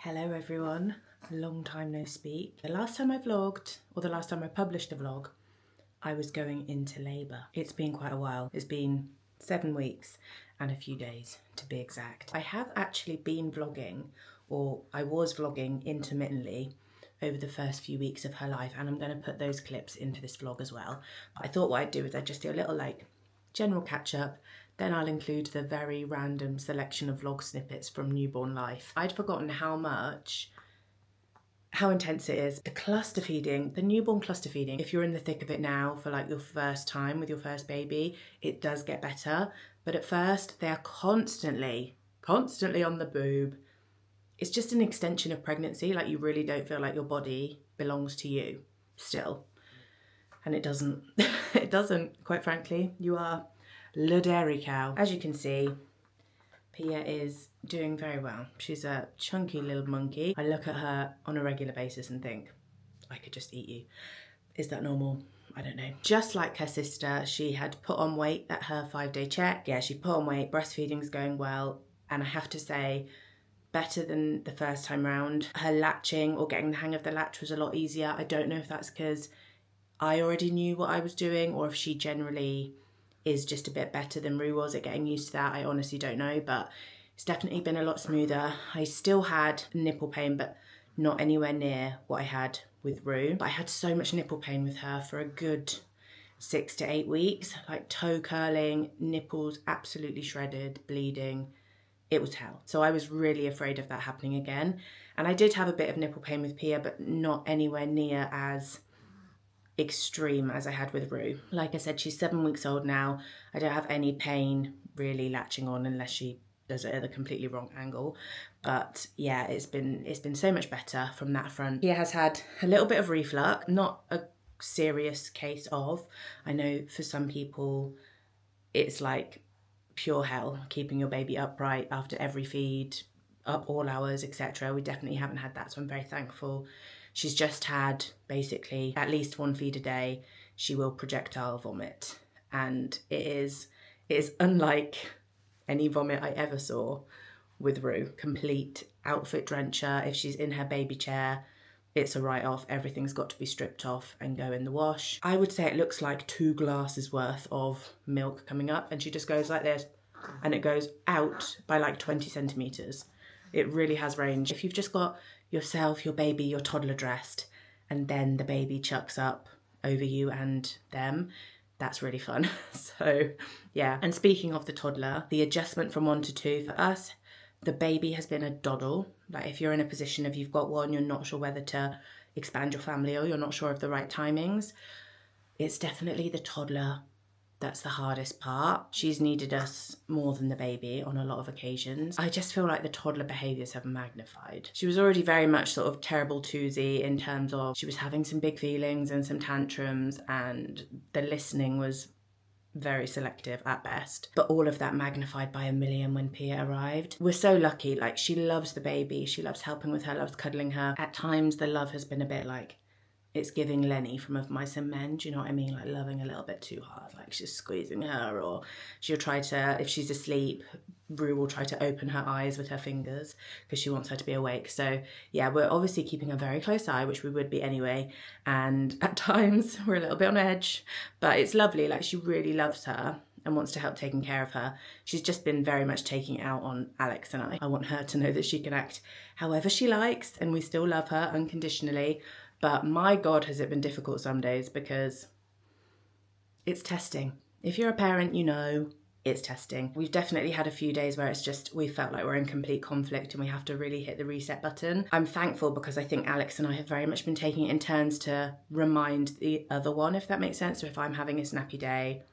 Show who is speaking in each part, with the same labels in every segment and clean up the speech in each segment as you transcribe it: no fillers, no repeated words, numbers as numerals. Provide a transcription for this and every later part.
Speaker 1: Hello everyone, long time no speak. The last time I vlogged, or the last time I published a vlog, I was going into labour. It's been quite a while. It's been 7 weeks and a few days to be exact. I have actually been vlogging, or I was vlogging intermittently over the first few weeks of her life, and I'm going to put those clips into this vlog as well. But I thought what I'd do is I'd just do a little general catch up. Then I'll include the very random selection of vlog snippets from newborn life. I'd forgotten how intense it is. The cluster feeding, the newborn cluster feeding, if you're in the thick of it now for your first time with your first baby, it does get better. But at first, they are constantly on the boob. It's just an extension of pregnancy. You really don't feel like your body belongs to you still. And it doesn't, it doesn't, quite frankly. You are Le Dairy Cow. As you can see, Pia is doing very well. She's a chunky little monkey. I look at her on a regular basis and think, I could just eat you. Is that normal? I don't know. Just like her sister, she had put on weight at her 5-day check. Yeah, she put on weight, breastfeeding's going well. And I have to say, better than the first time round. Her latching or getting the hang of the latch was a lot easier. I don't know if that's because I already knew what I was doing or if she generally is just a bit better than Rue was at getting used to that. I honestly don't know, but it's definitely been a lot smoother. I still had nipple pain, but not anywhere near what I had with Rue. But I had so much nipple pain with her for a good 6 to 8 weeks, toe curling, nipples absolutely shredded, bleeding. It was hell. So I was really afraid of that happening again. And I did have a bit of nipple pain with Pia, but not anywhere near as extreme as I had with Rue. Like I said, she's 7 weeks old now. I don't have any pain really latching on unless she does it at a completely wrong angle. But yeah, it's been so much better from that front. He has had a little bit of reflux, not a serious case of. I know for some people it's like pure hell keeping your baby upright after every feed, up all hours, etc. We definitely haven't had that, so I'm very thankful. She's just had basically at least 1 feed a day. She will projectile vomit, and it is unlike any vomit I ever saw with Rue. Complete outfit drencher. If she's in her baby chair, it's a write-off. Everything's got to be stripped off and go in the wash. I would say it looks like 2 glasses worth of milk coming up, and she just goes like this, and it goes out by 20 centimeters. It really has range. If you've just got yourself, your baby, your toddler dressed, and then the baby chucks up over you and them, that's really fun. So yeah. And speaking of the toddler, the adjustment from 1 to 2 for us, the baby has been a doddle. If you're in a position of you've got one, you're not sure whether to expand your family or you're not sure of the right timings, it's definitely the toddler that's the hardest part. She's needed us more than the baby on a lot of occasions. I just feel like the toddler behaviours have magnified. She was already very much sort of terrible twosy in terms of she was having some big feelings and some tantrums, and the listening was very selective at best. But all of that magnified by a million when Pia arrived. We're so lucky. She loves the baby. She loves helping with her, loves cuddling her. At times the love has been a bit it's giving Lenny from Of Mice and Men, do you know what I mean? Loving a little bit too hard, she's squeezing her, or she'll try to, if she's asleep, Rue will try to open her eyes with her fingers because she wants her to be awake. So yeah, we're obviously keeping a very close eye, which we would be anyway, and at times we're a little bit on edge, but it's lovely. She really loves her and wants to help taking care of her. She's just been very much taking it out on Alex and I. I want her to know that she can act however she likes and we still love her unconditionally. But my God, has it been difficult some days because it's testing. If you're a parent, you know it's testing. We've definitely had a few days where it's just, we felt like we're in complete conflict and we have to really hit the reset button. I'm thankful because I think Alex and I have very much been taking it in turns to remind the other one, if that makes sense. So if I'm having a snappy day,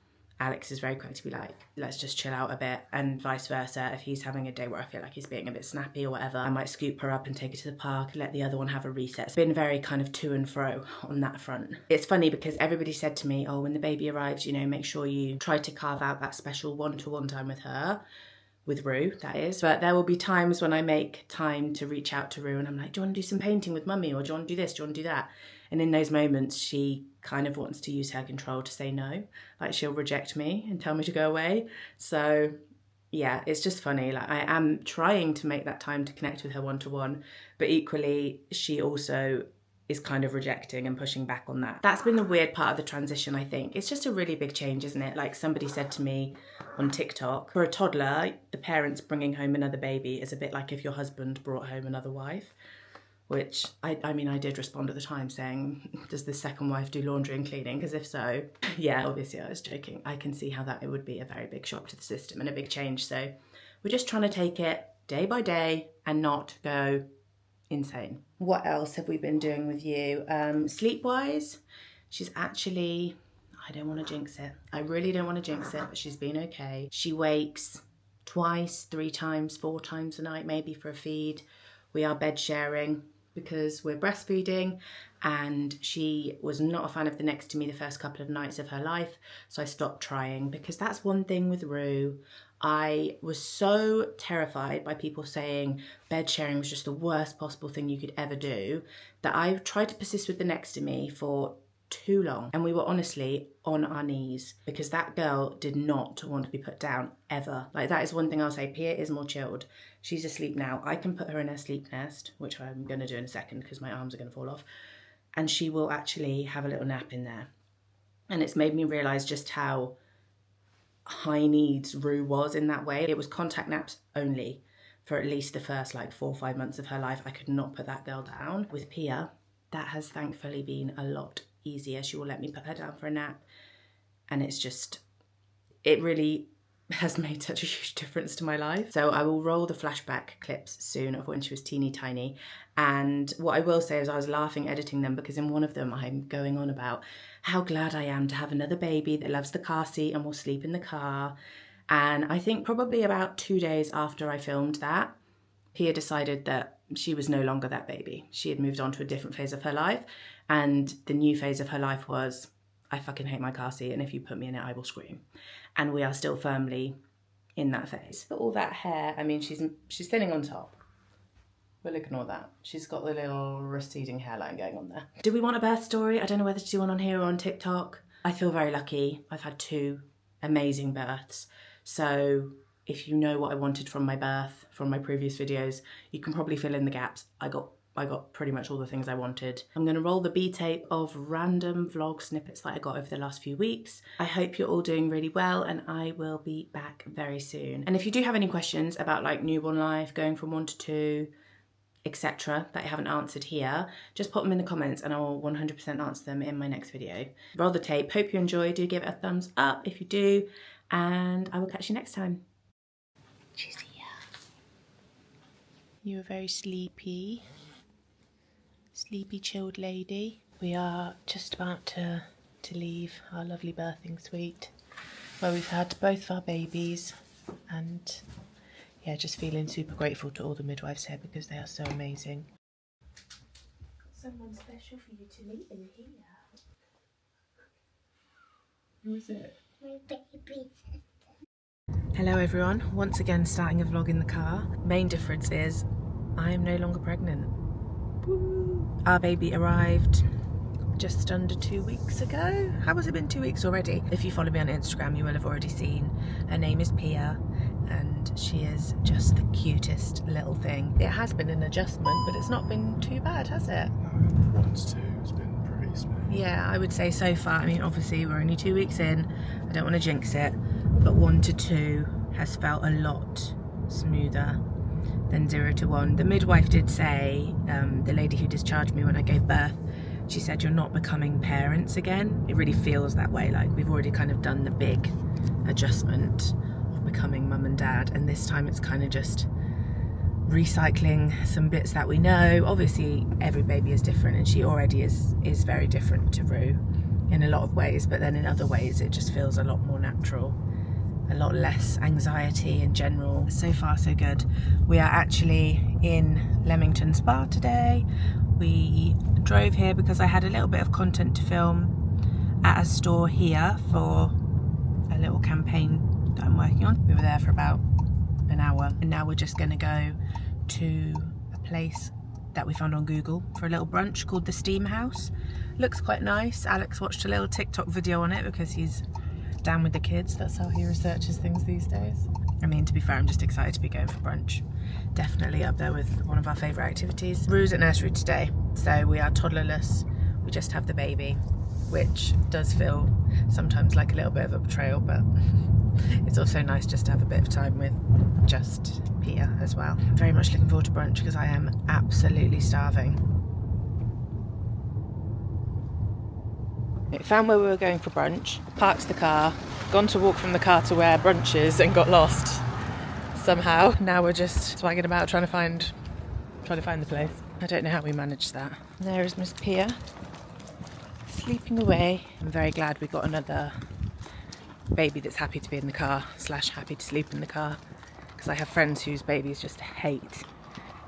Speaker 1: Alex is very quick to be let's just chill out a bit, and vice versa. If he's having a day where I feel like he's being a bit snappy or whatever, I might scoop her up and take her to the park, let the other one have a reset. It's been very kind of to and fro on that front. It's funny because everybody said to me, oh, when the baby arrives, make sure you try to carve out that special one-to-one time with her. With Rue, that is. But there will be times when I make time to reach out to Rue and I'm like, do you want to do some painting with mummy? Or do you want to do this? Do you want to do that? And in those moments, she kind of wants to use her control to say no. She'll reject me and tell me to go away. So yeah, it's just funny. Like, I am trying to make that time to connect with her one-to-one, but equally she also is kind of rejecting and pushing back on that. That's been the weird part of the transition, I think. It's just a really big change, isn't it? Like, somebody said to me on TikTok, for a toddler, the parents bringing home another baby is a bit like if your husband brought home another wife. Which, I mean, I did respond at the time saying, does the second wife do laundry and cleaning? Because if so, yeah, obviously I was joking. I can see how that it would be a very big shock to the system and a big change. So we're just trying to take it day by day and not go insane. What else have we been doing with you? Sleep-wise, she's actually, I don't want to jinx it. I really don't want to jinx it, but she's been okay. She wakes twice, 3 times, 4 times a night, maybe for a feed. We are bed sharing because we're breastfeeding, and she was not a fan of the next to me the first couple of nights of her life, so I stopped trying, because that's one thing with Rue. I was so terrified by people saying bed sharing was just the worst possible thing you could ever do that I tried to persist with the next to me for too long, and we were honestly on our knees because that girl did not want to be put down ever. Like, that is one thing I'll say. Pia is more chilled. She's asleep now. I can put her in her sleep nest, which I'm going to do in a second because my arms are going to fall off, and she will actually have a little nap in there. And it's made me realise just how high needs Rue was in that way. It was contact naps only for at least the first 4 or 5 months of her life. I could not put that girl down. With Pia, that has thankfully been a lot easier. She will let me put her down for a nap, and it's just, it really has made such a huge difference to my life. So I will roll the flashback clips soon of when she was teeny tiny, and what I will say is I was laughing editing them because in one of them I'm going on about how glad I am to have another baby that loves the car seat and will sleep in the car. And I think probably about 2 days after I filmed that, Pia decided that she was no longer that baby. She had moved on to a different phase of her life, and the new phase of her life was, I fucking hate my car seat, and if you put me in it, I will scream. And we are still firmly in that phase. But all that hair, I mean, she's thinning on top. We'll ignore that. She's got the little receding hairline going on there. Do we want a birth story? I don't know whether to do one on here or on TikTok. I feel very lucky. I've had 2 amazing births. So if you know what I wanted from my birth, from my previous videos, you can probably fill in the gaps. I got pretty much all the things I wanted. I'm going to roll the B-tape of random vlog snippets that I got over the last few weeks. I hope you're all doing really well, and I will be back very soon. And if you do have any questions about newborn life, going from 1 to 2, etc. that I haven't answered here, just pop them in the comments and I will 100% answer them in my next video. Roll the tape. Hope you enjoy. Do give it a thumbs up if you do, and I will catch you next time. She's here. You are very sleepy. Sleepy, chilled lady. We are just about to leave our lovely birthing suite where we've had both of our babies, and yeah, just feeling super grateful to all the midwives here because they are so amazing. Someone special for you to meet in here. Who is it? My baby sister. Hello everyone, once again starting a vlog in the car. Main difference is I am no longer pregnant. Woo. Our baby arrived just under 2 weeks ago. How has it been 2 weeks already? If you follow me on Instagram, you will have already seen. Her name is Pia, and she is just the cutest little thing. It has been an adjustment, but it's not been too bad, has it?
Speaker 2: No, 1 to 2 has been pretty smooth.
Speaker 1: Yeah, I would say so far. I mean, obviously we're only 2 weeks in. I don't want to jinx it, but 1 to 2 has felt a lot smoother than 0 to 1. The midwife did say, the lady who discharged me when I gave birth, she said, you're not becoming parents again. It really feels that way, like we've already kind of done the big adjustment of becoming mum and dad, and this time it's kind of just recycling some bits that we know. Obviously every baby is different, and she already is very different to Rue in a lot of ways, but then in other ways it just feels a lot more natural, a lot less anxiety in general. So far so good. We are actually in Leamington Spa today. We drove here because I had a little bit of content to film at a store here for a little campaign that I'm working on. We were there for about an hour, and now we're just going to go to a place that we found on Google for a little brunch called the Steam House. Looks quite nice. Alex watched a little TikTok video on it because he's down with the kids. That's how he researches things these days. I mean, to be fair, I'm just excited to be going for brunch. Definitely up there with one of our favourite activities. Rue's at nursery today, so we are toddlerless. We just have the baby, which does feel sometimes like a little bit of a betrayal, but it's also nice just to have a bit of time with just Pia as well. I'm very much looking forward to brunch because I am absolutely starving. Found where we were going for brunch, parked the car, gone to walk from the car to where brunch is and got lost somehow. Now we're just swagging about trying to find the place. I don't know how we managed that. There is Miss Pia, sleeping away. I'm very glad we got another baby that's happy to be in the car / happy to sleep in the car, because I have friends whose babies just hate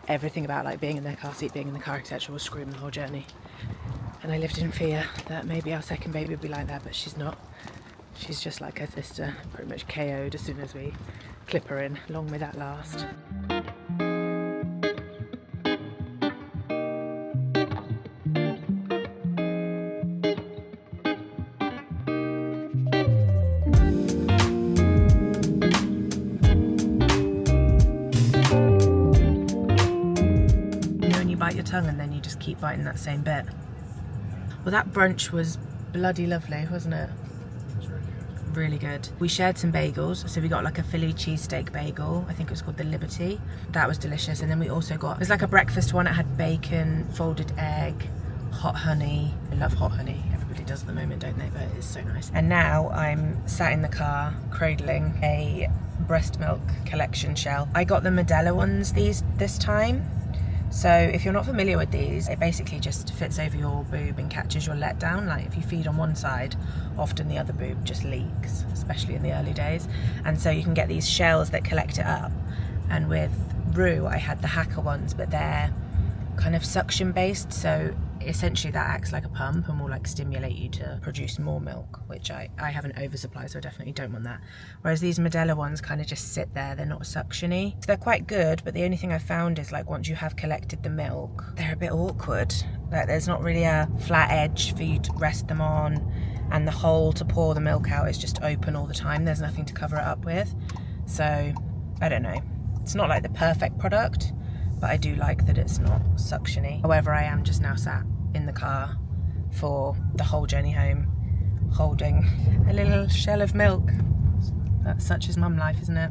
Speaker 1: everything about like being in their car seat, being in the car, etc. will scream the whole journey. And I lived in fear that maybe our second baby would be like that, but she's not. She's just like her sister, pretty much KO'd as soon as we clip her in, along with that last. You know when you bite your tongue and then you just keep biting that same bit? Well, that brunch was bloody lovely, wasn't it? Really good. We shared some bagels, so we got like a Philly cheesesteak bagel. I think it was called the Liberty. That was delicious. And then we also got, it was like a breakfast one. It had bacon, folded egg, hot honey. I love hot honey. Everybody does at the moment, don't they? But it's so nice. And now I'm sat in the car cradling a breast milk collection shell. I got the Modelo ones this time. So if you're not familiar with these, it basically just fits over your boob and catches your letdown. Like if you feed on one side, often the other boob just leaks, especially in the early days. And so you can get these shells that collect it up. And with Rue, I had the Hacker ones, but they're kind of suction based. So essentially that acts like a pump and will like stimulate you to produce more milk, which I have an oversupply, so I definitely don't want that. Whereas these Modelo ones kind of just sit there, they're not suctiony. So they're quite good, but the only thing I found is like once you have collected the milk, they're a bit awkward. Like there's not really a flat edge for you to rest them on, and the hole to pour the milk out is just open all the time. There's nothing to cover it up with. So I don't know. It's not like the perfect product, but I do like that it's not suctiony. However, I am just now sat in the car for the whole journey home, holding a little shell of milk. That's such is mum life, isn't it?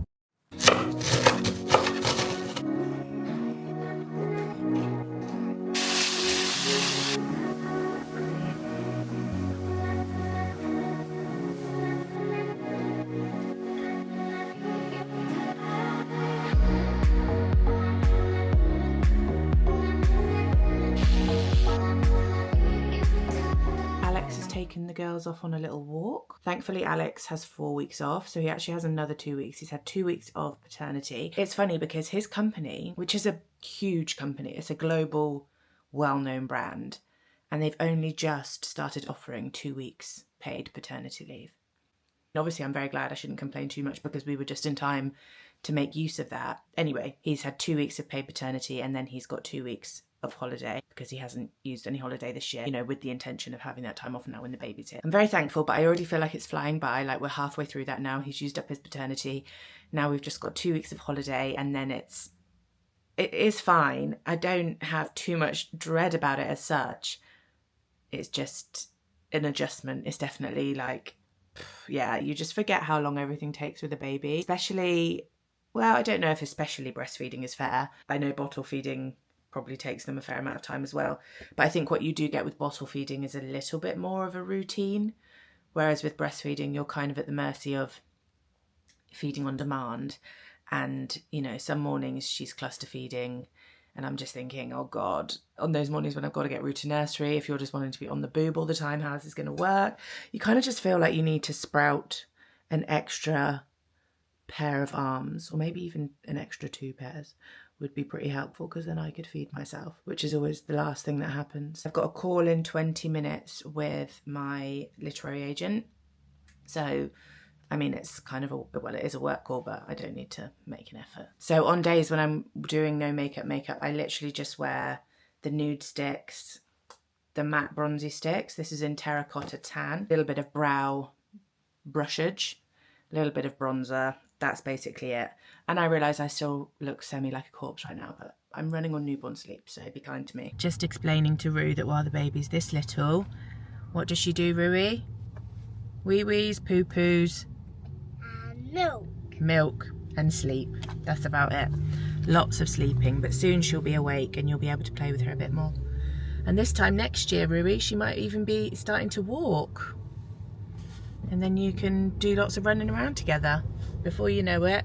Speaker 1: Taken the girls off on a little walk. Thankfully, Alex has 4 weeks off, so he actually has another 2 weeks. He's had 2 weeks of paternity. It's funny because his company, which is a huge company, it's a global, well-known brand, and they've only just started offering 2 weeks paid paternity leave. And obviously, I'm very glad. I shouldn't complain too much because we were just in time to make use of that. Anyway, he's had 2 weeks of paid paternity, and then he's got 2 weeks of holiday because he hasn't used any holiday this year, you know, with the intention of having that time off now when the baby's here. I'm very thankful, but I already feel like it's flying by. Like we're halfway through that now. He's used up his paternity. Now we've just got 2 weeks of holiday, and then it is fine. I don't have too much dread about it as such. It's just an adjustment. It's definitely like, yeah, you just forget how long everything takes with a baby, especially, well, I don't know if especially breastfeeding is fair. I know bottle feeding probably takes them a fair amount of time as well. But I think what you do get with bottle feeding is a little bit more of a routine, whereas with breastfeeding, you're kind of at the mercy of feeding on demand. And, you know, some mornings she's cluster feeding, and I'm just thinking, oh God, on those mornings when I've got to get Rue to nursery, if you're just wanting to be on the boob all the time, how is this going to work? You kind of just feel like you need to sprout an extra pair of arms, or maybe even an extra 2 pairs would be pretty helpful, because then I could feed myself, which is always the last thing that happens. I've got a call in 20 minutes with my literary agent. So, I mean, it's kind of well, it is a work call, but I don't need to make an effort. So on days when I'm doing no makeup, I literally just wear the nude sticks, the matte bronzy sticks. This is in terracotta tan, a little bit of brow brushage, a little bit of bronzer. that's basically it. And I realise I still look semi like a corpse right now, but I'm running on newborn sleep, so be kind to me. Just explaining to Rue that while the baby's this little, what does she do, Rui? Wee-wees, poo-poos.
Speaker 3: Milk.
Speaker 1: Milk and sleep. That's about it. Lots of sleeping, but soon she'll be awake and you'll be able to play with her a bit more. And this time next year, Rui, she might even be starting to walk. And then you can do lots of running around together. Before you know it,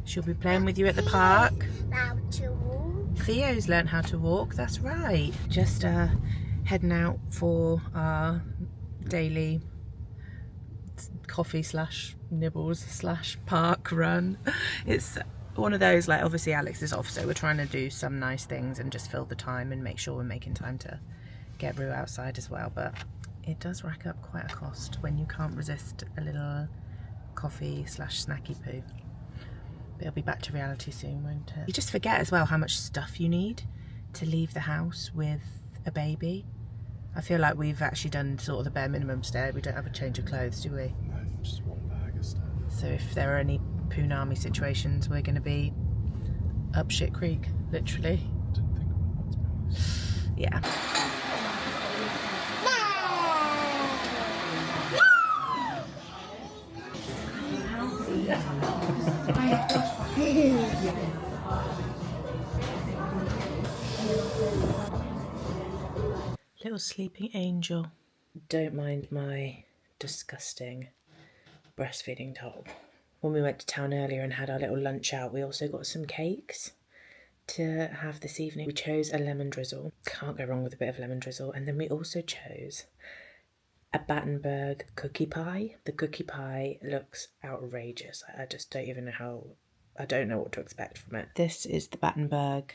Speaker 1: she'll be playing with you at the park.
Speaker 3: How to walk.
Speaker 1: Theo's learnt how to walk, that's right. Just heading out for our daily coffee / nibbles / park run. It's one of those, like, obviously Alex is off, so we're trying to do some nice things and just fill the time and make sure we're making time to get Rue outside as well. But it does rack up quite a cost when you can't resist a little coffee / snacky poo. But it'll be back to reality soon, won't it? You just forget as well how much stuff you need to leave the house with a baby. I feel like we've actually done sort of the bare minimum today. We don't have a change of clothes, do we?
Speaker 2: No, just one bag of stuff.
Speaker 1: So if there are any Poonami situations, we're going to be up shit creek, literally.
Speaker 2: Didn't think about that, to be honest.
Speaker 1: Yeah. Little sleeping angel. Don't mind my disgusting breastfeeding top. When we went to town earlier and had our little lunch out, we also got some cakes to have this evening. We chose a lemon drizzle. Can't go wrong with a bit of lemon drizzle. And then we also chose a Battenberg cookie pie. The cookie pie looks outrageous. I just don't even know how... I don't know what to expect from it. This is the Battenberg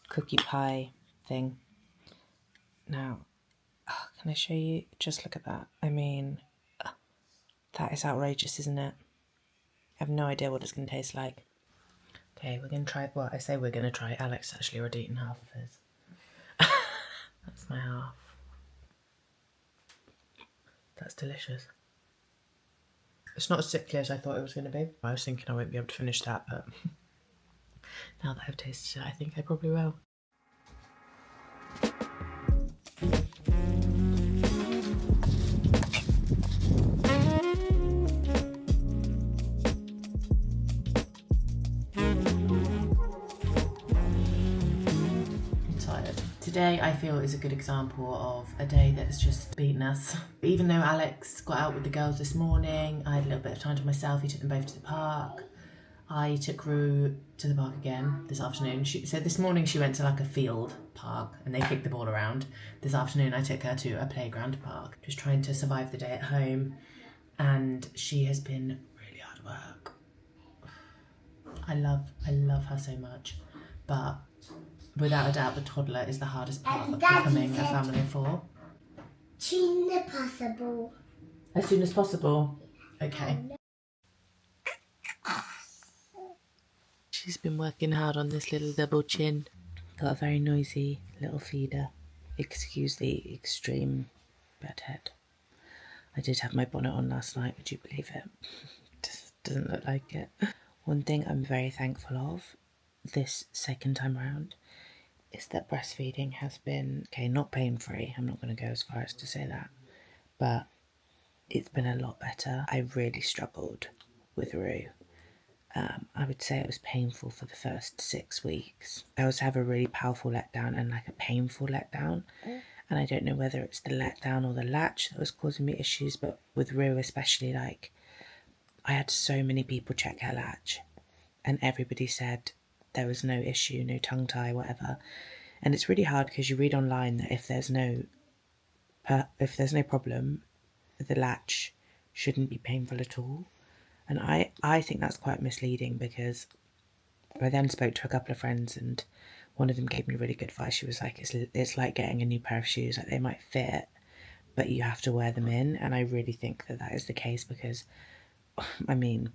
Speaker 1: cookie pie thing. Now, can I show you? Just look at that. I mean, that is outrageous, isn't it? I have no idea what it's going to taste like. Okay, we're going to try... Well, I say we're going to try. Alex actually already eaten half of his. That's my half. That's delicious. It's not as sickly as I thought it was going to be. I was thinking I won't be able to finish that, but now that I've tasted it, I think I probably will. Today I feel is a good example of a day that's just beaten us. Even though Alex got out with the girls this morning, I had a little bit of time to myself. He took them both to the park. I took Rue to the park again this afternoon. So this morning she went to like a field park and they kicked the ball around. This afternoon I took her to a playground park. Just trying to survive the day at home, and she has been really hard work. I love her so much, but without a doubt, the toddler is the hardest part of becoming a family of four.
Speaker 3: As soon as possible.
Speaker 1: As soon as possible? Okay. She's been working hard on this little double chin. Got a very noisy little feeder. Excuse the extreme bedhead. I did have my bonnet on last night, would you believe it? Doesn't look like it. One thing I'm very thankful of this second time round is that breastfeeding has been, okay, not pain-free. I'm not going to go as far as to say that, but it's been a lot better. I really struggled with Rue. I would say it was painful for the first 6 weeks. I also have a really powerful letdown and like a painful letdown. And I don't know whether it's the letdown or the latch that was causing me issues, but with Rue especially, like, I had so many people check her latch and everybody said there was no issue, no tongue tie, whatever. And it's really hard because you read online that if there's no problem, the latch shouldn't be painful at all. And I think that's quite misleading, because I then spoke to a couple of friends and one of them gave me really good advice. She was like, it's like getting a new pair of shoes. Like, they might fit, but you have to wear them in. And I really think that is the case, because, I mean,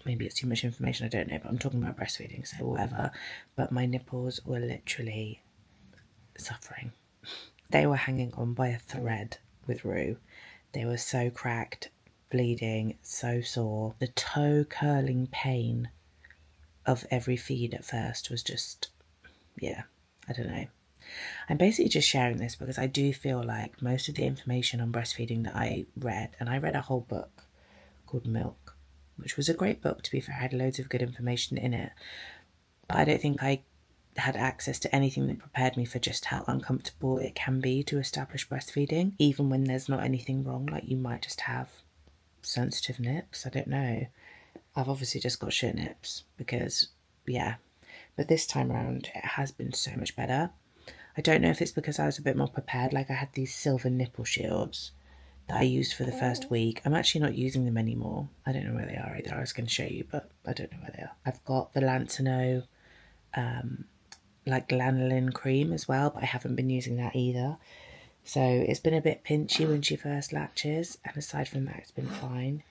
Speaker 1: maybe it's too much information, I don't know, but I'm talking about breastfeeding, so whatever. But my nipples were literally suffering. They were hanging on by a thread with Rue. They were so cracked. bleeding, so sore. The toe curling pain of every feed at first was just, yeah, I don't know. I'm basically just sharing this because I do feel like most of the information on breastfeeding that I read, and I read a whole book called Milk, which was a great book, to be fair. I had loads of good information in it, but I don't think I had access to anything that prepared me for just how uncomfortable it can be to establish breastfeeding, even when there's not anything wrong. Like, you might just have sensitive nips, I don't know. I've obviously just got shit nips because, yeah. But this time around, it has been so much better. I don't know if it's because I was a bit more prepared. Like, I had these silver nipple shields that I used for the first week. I'm actually not using them anymore. I don't know where they are either. I was going to show you, but I don't know where they are. I've got the Lancino like lanolin cream as well, but I haven't been using that either. So it's been a bit pinchy when she first latches, and aside from that, it's been fine.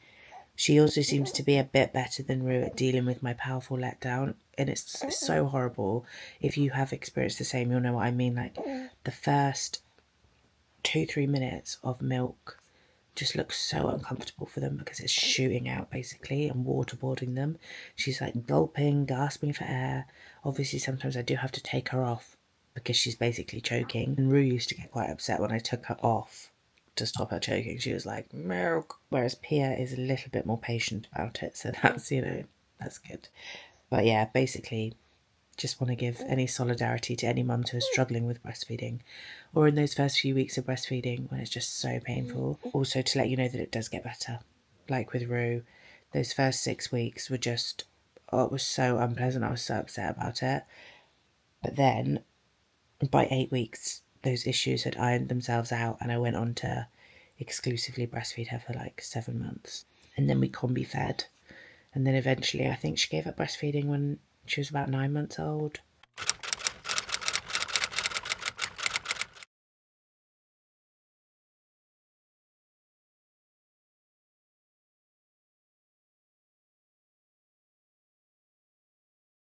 Speaker 1: She also seems to be a bit better than Rue at dealing with my powerful letdown, and it's so horrible. If you have experienced the same, you'll know what I mean. Like, the first 2-3 minutes of milk just looks so uncomfortable for them because it's shooting out basically and waterboarding them. She's like gulping, gasping for air. Obviously, sometimes I do have to take her off because she's basically choking. And Rue used to get quite upset when I took her off to stop her choking. She was like, milk. Whereas Pia is a little bit more patient about it. So that's, that's good. But yeah, basically, just want to give any solidarity to any mums who are struggling with breastfeeding or in those first few weeks of breastfeeding when it's just so painful. Also to let you know that it does get better. Like with Rue, those first 6 weeks were just, it was so unpleasant. I was so upset about it. But then by 8 weeks, those issues had ironed themselves out and I went on to exclusively breastfeed her for like 7 months. And then we combi fed. And then eventually I think she gave up breastfeeding when she was about 9 months old.